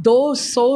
200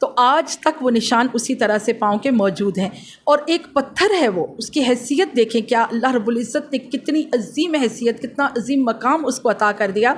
تو آج تک وہ نشان اسی طرح سے پاؤں کے موجود ہیں۔ اور ایک پتھر ہے وہ، اس کی حیثیت دیکھیں، کیا اللہ رب العزت نے کتنی عظیم حیثیت، کتنا عظیم مقام اس کو عطا کر دیا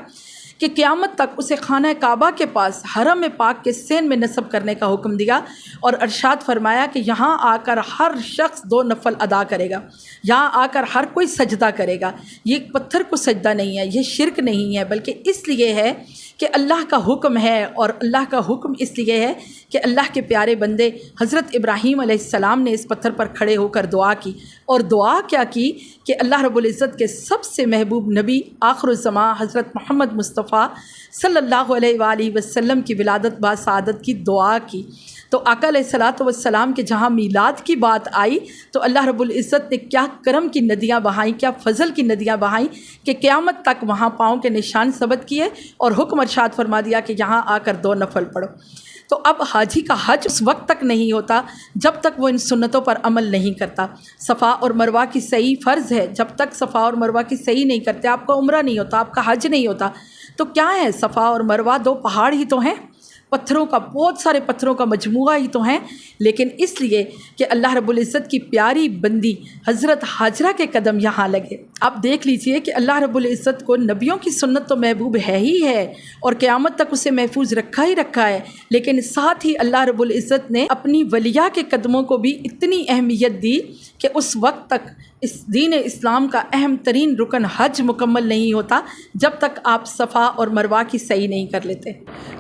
کہ قیامت تک اسے خانہ کعبہ کے پاس حرم پاک کے سین میں نصب کرنے کا حکم دیا، اور ارشاد فرمایا کہ یہاں آ کر ہر شخص 2 نفل ادا کرے گا، یہاں آ کر ہر کوئی سجدہ کرے گا۔ یہ ایک پتھر کو سجدہ نہیں ہے، یہ شرک نہیں ہے، بلکہ اس لیے ہے کہ اللہ کا حکم ہے، اور اللہ کا حکم اس لیے ہے کہ اللہ کے پیارے بندے حضرت ابراہیم علیہ السلام نے اس پتھر پر کھڑے ہو کر دعا کی، اور دعا کیا کی کہ اللہ رب العزت کے سب سے محبوب نبی آخر الزماں حضرت محمد مصطفیٰ صلی اللہ علیہ وآلہ وسلم کی ولادت با سعادت کی دعا کی۔ تو آقا علیہ الصلوۃ والسلام کے جہاں میلاد کی بات آئی تو اللہ رب العزت نے کیا کرم کی ندیاں بہائیں، کیا فضل کی ندیاں بہائیں کہ قیامت تک وہاں پاؤں کے نشان ثبت کیے، اور حکم ارشاد فرما دیا کہ یہاں آ کر 2 نفل پڑھو۔ تو اب حاجی کا حج اس وقت تک نہیں ہوتا جب تک وہ ان سنتوں پر عمل نہیں کرتا۔ صفا اور مروہ کی صحیح فرض ہے، جب تک صفا اور مروہ کی صحیح نہیں کرتے آپ کا عمرہ نہیں ہوتا، آپ کا حج نہیں ہوتا۔ تو کیا ہے صفا اور مروہ؟ 2 پہاڑ ہی تو ہیں، پتھروں کا، بہت سارے پتھروں کا مجموعہ ہی تو ہیں، لیکن اس لیے کہ اللہ رب العزت کی پیاری بندی حضرت حاجرہ کے قدم یہاں لگے۔ آپ دیکھ لیجئے کہ اللہ رب العزت کو نبیوں کی سنت تو محبوب ہے ہی ہے، اور قیامت تک اسے محفوظ رکھا ہی رکھا ہے، لیکن ساتھ ہی اللہ رب العزت نے اپنی ولیہ کے قدموں کو بھی اتنی اہمیت دی کہ اس وقت تک اس دین اسلام کا اہم ترین رکن حج مکمل نہیں ہوتا جب تک آپ صفا اور مروہ کی صحیح نہیں کر لیتے۔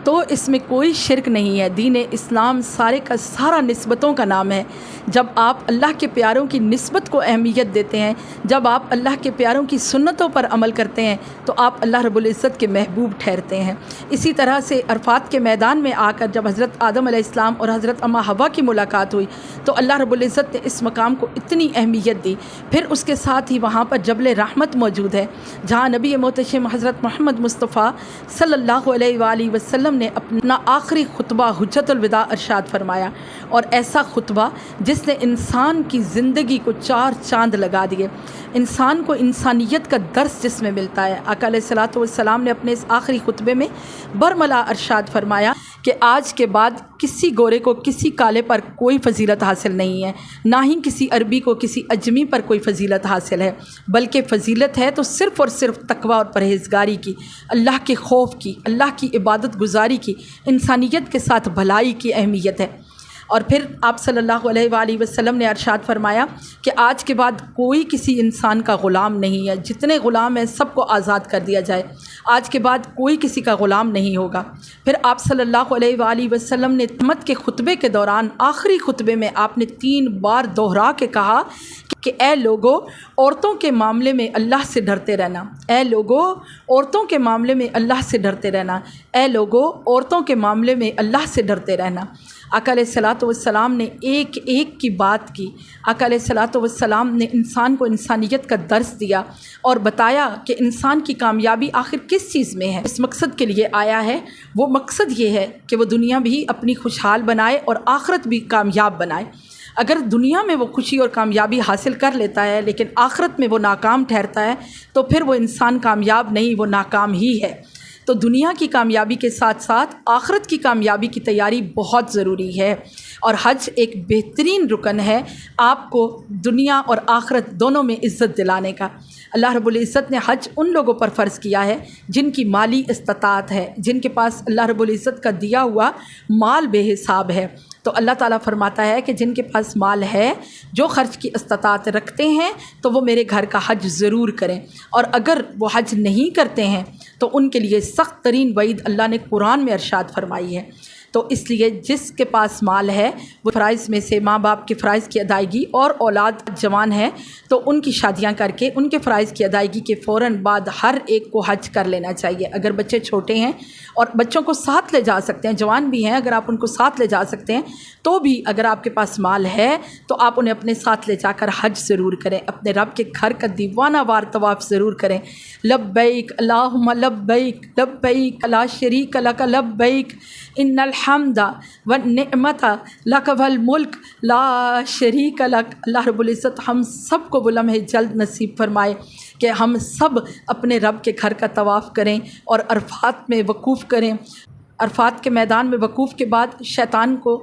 تو اس میں کوئی شرک نہیں ہے، دین اسلام سارے کا سارا نسبتوں کا نام ہے۔ جب آپ اللہ کے پیاروں کی نسبت کو اہمیت دیتے ہیں، جب آپ اللہ کے پیاروں کی سنتوں پر عمل کرتے ہیں تو آپ اللہ رب العزت کے محبوب ٹھہرتے ہیں۔ اسی طرح سے عرفات کے میدان میں آ کر جب حضرت آدم علیہ السلام اور حضرت اما حوا کی ملاقات ہوئی تو اللہ رب العزت نے اس مقام کو اتنی اہمیت دی۔ پھر اس کے ساتھ ہی وہاں پر جبل رحمت موجود ہے، جہاں نبی محتشم حضرت محمد مصطفیٰ صلی اللہ علیہ وآلہ وسلم نے اپنا آخری خطبہ حجت الوداع ارشاد فرمایا، اور ایسا خطبہ جس نے انسان کی زندگی کو 4 چاند لگا دیے، انسان کو انسانیت کا درس جس میں ملتا ہے۔ آقا علیہ الصلوۃ والسلام نے اپنے اس آخری خطبے میں برملا ارشاد فرمایا کہ آج کے بعد کسی گورے کو کسی کالے پر کوئی فضیلت حاصل نہیں ہے، نہ ہی کسی عربی کو کسی اجمی پر کوئی فضیلت حاصل ہے، بلکہ فضیلت ہے تو صرف اور صرف تقوی اور پرہیزگاری کی، اللہ کے خوف کی، اللہ کی عبادت گزاری کی، انسانیت کے ساتھ بھلائی کی اہمیت ہے۔ اور پھر آپ صلی اللہ علیہ وآلہ وسلم نے ارشاد فرمایا کہ آج کے بعد کوئی کسی انسان کا غلام نہیں ہے، جتنے غلام ہیں سب کو آزاد کر دیا جائے، آج کے بعد کوئی کسی کا غلام نہیں ہوگا۔ پھر آپ صلی اللہ علیہ وآلہ وسلم نے تہمت کے خطبے کے دوران آخری خطبے میں آپ نے 3 بار دوہرا کے کہا کہ اے لوگو عورتوں کے معاملے میں اللہ سے ڈرتے رہنا، اے لوگو عورتوں کے معاملے میں اللہ سے ڈرتے رہنا، اے لوگو عورتوں کے معاملے میں اللہ سے ڈرتے رہنا۔ آقا علیہ الصلوۃ والسلام نے ایک ایک کی بات کی۔ آقا علیہ الصلوۃ والسلام نے انسان کو انسانیت کا درس دیا اور بتایا کہ انسان کی کامیابی آخر کس چیز میں ہے، اس مقصد کے لیے آیا ہے۔ وہ مقصد یہ ہے کہ وہ دنیا بھی اپنی خوشحال بنائے اور آخرت بھی کامیاب بنائے۔ اگر دنیا میں وہ خوشی اور کامیابی حاصل کر لیتا ہے لیکن آخرت میں وہ ناکام ٹھہرتا ہے تو پھر وہ انسان کامیاب نہیں، وہ ناکام ہی ہے۔ تو دنیا کی کامیابی کے ساتھ ساتھ آخرت کی کامیابی کی تیاری بہت ضروری ہے، اور حج ایک بہترین رکن ہے آپ کو دنیا اور آخرت دونوں میں عزت دلانے کا۔ اللہ رب العزت نے حج ان لوگوں پر فرض کیا ہے جن کی مالی استطاعت ہے، جن کے پاس اللہ رب العزت کا دیا ہوا مال بے حساب ہے۔ تو اللہ تعالیٰ فرماتا ہے کہ جن کے پاس مال ہے، جو خرچ کی استطاعت رکھتے ہیں تو وہ میرے گھر کا حج ضرور کریں، اور اگر وہ حج نہیں کرتے ہیں تو ان کے لیے سخت ترین وعید اللہ نے قرآن میں ارشاد فرمائی ہے۔ تو اس لیے جس کے پاس مال ہے وہ فرائض میں سے ماں باپ کے فرائض کی ادائیگی، اور اولاد جوان ہے تو ان کی شادیاں کر کے ان کے فرائض کی ادائیگی کے فوراً بعد ہر ایک کو حج کر لینا چاہیے۔ اگر بچے چھوٹے ہیں اور بچوں کو ساتھ لے جا سکتے ہیں، جوان بھی ہیں، اگر آپ ان کو ساتھ لے جا سکتے ہیں تو بھی اگر آپ کے پاس مال ہے تو آپ انہیں اپنے ساتھ لے جا کر حج ضرور کریں، اپنے رب کے گھر کا دیوانہ وار طواف ضرور کریں۔ لبیک اللہم لبیک لبیک لا شریک لک لبیک ان الحمد والنعمت لک والملک لا شریک لک۔ اللہ رب العزت ہم سب کو وہ لمحے جلد نصیب فرمائے کہ ہم سب اپنے رب کے گھر کا طواف کریں اور عرفات میں وقوف کریں۔ عرفات کے میدان میں وقوف کے بعد شیطان کو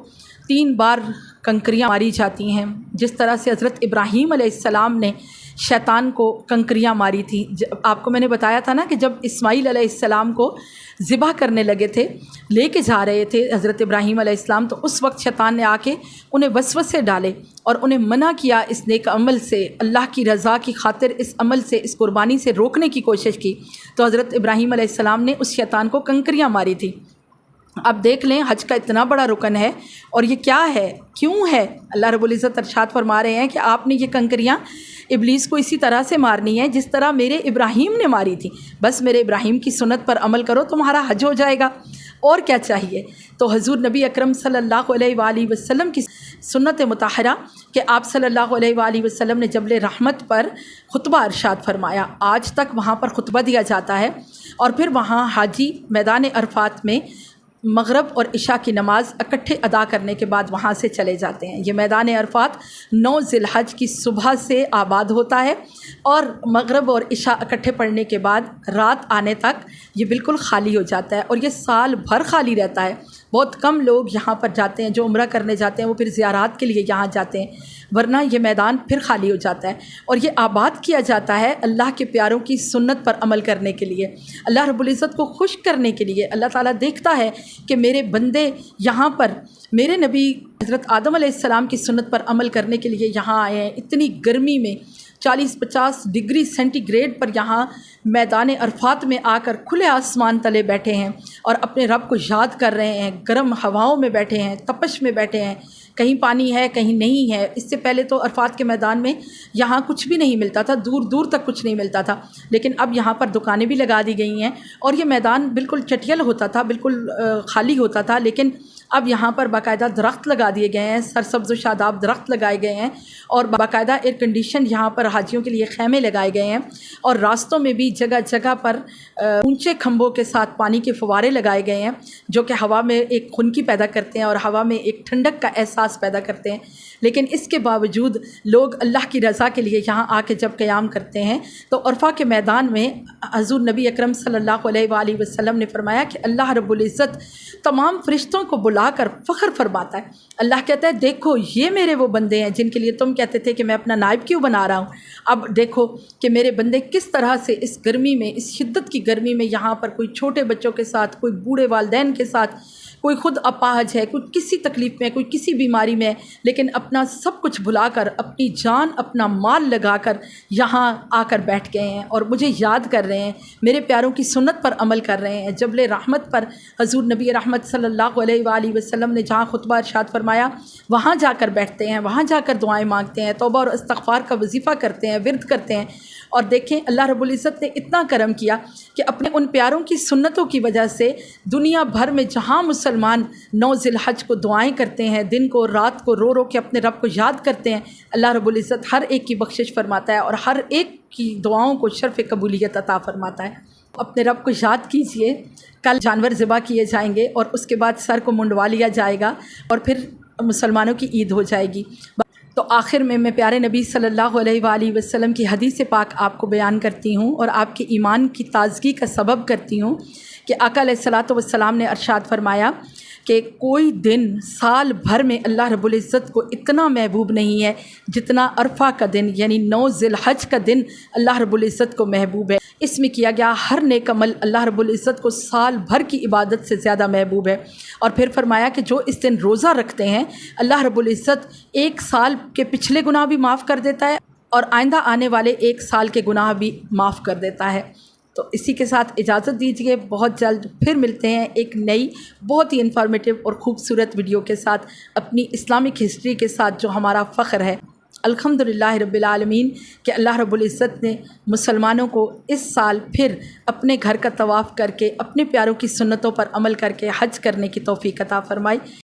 3 بار کنکریاں ماری جاتی ہیں، جس طرح سے حضرت ابراہیم علیہ السلام نے شیطان کو کنکریاں ماری تھی۔ آپ کو میں نے بتایا تھا نا کہ جب اسماعیل علیہ السلام کو ذبح کرنے لگے تھے، لے کے جا رہے تھے حضرت ابراہیم علیہ السلام، تو اس وقت شیطان نے آ کے انہیں وسوسے ڈالے اور انہیں منع کیا اس نیک عمل سے، اللہ کی رضا کی خاطر اس عمل سے، اس قربانی سے روکنے کی کوشش کی، تو حضرت ابراہیم علیہ السلام نے اس شیطان کو کنکریاں ماری تھی۔ اب دیکھ لیں حج کا اتنا بڑا رکن ہے، اور یہ کیا ہے، کیوں ہے؟ اللہ رب العزت ارشاد فرما رہے ہیں کہ آپ نے یہ کنکریاں ابلیس کو اسی طرح سے مارنی ہے جس طرح میرے ابراہیم نے ماری تھی، بس میرے ابراہیم کی سنت پر عمل کرو تمہارا حج ہو جائے گا، اور کیا چاہیے؟ تو حضور نبی اکرم صلی اللہ علیہ وآلہ وسلم کی سنت مطہرہ کہ آپ صلی اللہ علیہ وآلہ وسلم نے جبل رحمت پر خطبہ ارشاد فرمایا، آج تک وہاں پر خطبہ دیا جاتا ہے، اور پھر وہاں حاجی میدان عرفات میں مغرب اور عشاء کی نماز اکٹھے ادا کرنے کے بعد وہاں سے چلے جاتے ہیں۔ یہ میدان عرفات 9 ذی الحج کی صبح سے آباد ہوتا ہے، اور مغرب اور عشاء اکٹھے پڑھنے کے بعد رات آنے تک یہ بالکل خالی ہو جاتا ہے، اور یہ سال بھر خالی رہتا ہے۔ بہت کم لوگ یہاں پر جاتے ہیں، جو عمرہ کرنے جاتے ہیں وہ پھر زیارات کے لیے یہاں جاتے ہیں، ورنہ یہ میدان پھر خالی ہو جاتا ہے، اور یہ آباد کیا جاتا ہے اللہ کے پیاروں کی سنت پر عمل کرنے کے لیے، اللہ رب العزت کو خوش کرنے کے لیے۔ اللہ تعالیٰ دیکھتا ہے کہ میرے بندے یہاں پر میرے نبی حضرت آدم علیہ السلام کی سنت پر عمل کرنے کے لیے یہاں آئے ہیں، اتنی گرمی میں 40-50 ڈگری سینٹی گریڈ پر یہاں میدان عرفات میں آ کر کھلے آسمان تلے بیٹھے ہیں اور اپنے رب کو یاد کر رہے ہیں، گرم ہواؤں میں بیٹھے ہیں، تپش میں بیٹھے ہیں، کہیں پانی ہے کہیں نہیں ہے۔ اس سے پہلے تو عرفات کے میدان میں یہاں کچھ بھی نہیں ملتا تھا، دور دور تک کچھ نہیں ملتا تھا، لیکن اب یہاں پر دکانیں بھی لگا دی گئی ہیں، اور یہ میدان بالکل چٹیل ہوتا تھا، بالکل خالی ہوتا تھا، لیکن اب یہاں پر باقاعدہ درخت لگا دیے گئے ہیں، سرسبز و شاداب درخت لگائے گئے ہیں، اور باقاعدہ ایئر کنڈیشن یہاں پر حاجیوں کے لیے خیمے لگائے گئے ہیں، اور راستوں میں بھی جگہ جگہ پر اونچے کھمبوں کے ساتھ پانی کے فوارے لگائے گئے ہیں، جو کہ ہوا میں ایک خنکی پیدا کرتے ہیں اور ہوا میں ایک ٹھنڈک کا احساس پیدا کرتے ہیں۔ لیکن اس کے باوجود لوگ اللہ کی رضا کے لیے یہاں آ کے جب قیام کرتے ہیں تو عرفہ کے میدان میں حضور نبی اکرم صلی اللہ علیہ وآلہ وسلم نے فرمایا کہ اللہ رب العزت تمام فرشتوں کو بلا کر فخر فرماتا ہے۔ اللہ کہتا ہے دیکھو یہ میرے وہ بندے ہیں جن کے لیے تم کہتے تھے کہ میں اپنا نائب کیوں بنا رہا ہوں، اب دیکھو کہ میرے بندے کس طرح سے اس گرمی میں، اس شدت کی گرمی میں یہاں پر کوئی چھوٹے بچوں کے ساتھ، کوئی بوڑھے والدین کے ساتھ، کوئی خود اپاہج ہے، کوئی کسی تکلیف میں، کوئی کسی بیماری میں، لیکن اپنا سب کچھ بھلا کر، اپنی جان اپنا مال لگا کر یہاں آ کر بیٹھ گئے ہیں اور مجھے یاد کر رہے ہیں، میرے پیاروں کی سنت پر عمل کر رہے ہیں۔ جبل رحمت پر حضور نبی رحمت صلی اللہ علیہ وآلہ وسلم نے جہاں خطبہ ارشاد فرمایا وہاں جا کر بیٹھتے ہیں، وہاں جا کر دعائیں مانگتے ہیں، توبہ اور استغفار کا وظیفہ کرتے ہیں، ورد کرتے ہیں، اور دیکھیں اللہ رب العزت نے اتنا کرم کیا کہ اپنے ان پیاروں کی سنتوں کی وجہ سے دنیا بھر میں جہاں مسلمان 9 ذی الحج کو دعائیں کرتے ہیں، دن کو رات کو رو رو کے اپنے رب کو یاد کرتے ہیں، اللہ رب العزت ہر ایک کی بخشش فرماتا ہے اور ہر ایک کی دعاؤں کو شرف قبولیت عطا فرماتا ہے۔ اپنے رب کو یاد کیجئے، کل جانور ذبح کیے جائیں گے اور اس کے بعد سر کو منڈوا لیا جائے گا اور پھر مسلمانوں کی عید ہو جائے گی۔ تو آخر میں پیارے نبی صلی اللہ علیہ وآلہ وسلم کی حدیث پاک آپ کو بیان کرتی ہوں اور آپ کے ایمان کی تازگی کا سبب کرتی ہوں کہ آقا علیہ الصلوۃ والسلام نے ارشاد فرمایا کہ کوئی دن سال بھر میں اللہ رب العزت کو اتنا محبوب نہیں ہے جتنا عرفہ کا دن، یعنی 9 ذی الحج کا دن اللہ رب العزت کو محبوب ہے۔ اس میں کیا گیا ہر نیک عمل اللہ رب العزت کو سال بھر کی عبادت سے زیادہ محبوب ہے۔ اور پھر فرمایا کہ جو اس دن روزہ رکھتے ہیں اللہ رب العزت 1 سال کے پچھلے گناہ بھی معاف کر دیتا ہے اور آئندہ آنے والے 1 سال کے گناہ بھی معاف کر دیتا ہے۔ تو اسی کے ساتھ اجازت دیجیے، بہت جلد پھر ملتے ہیں ایک نئی بہت ہی انفارمیٹیو اور خوبصورت ویڈیو کے ساتھ، اپنی اسلامک ہسٹری کے ساتھ جو ہمارا فخر ہے۔ الحمدللہ رب العالمین کہ اللہ رب العزت نے مسلمانوں کو اس سال پھر اپنے گھر کا طواف کر کے، اپنے پیاروں کی سنتوں پر عمل کر کے حج کرنے کی توفیق عطا فرمائی۔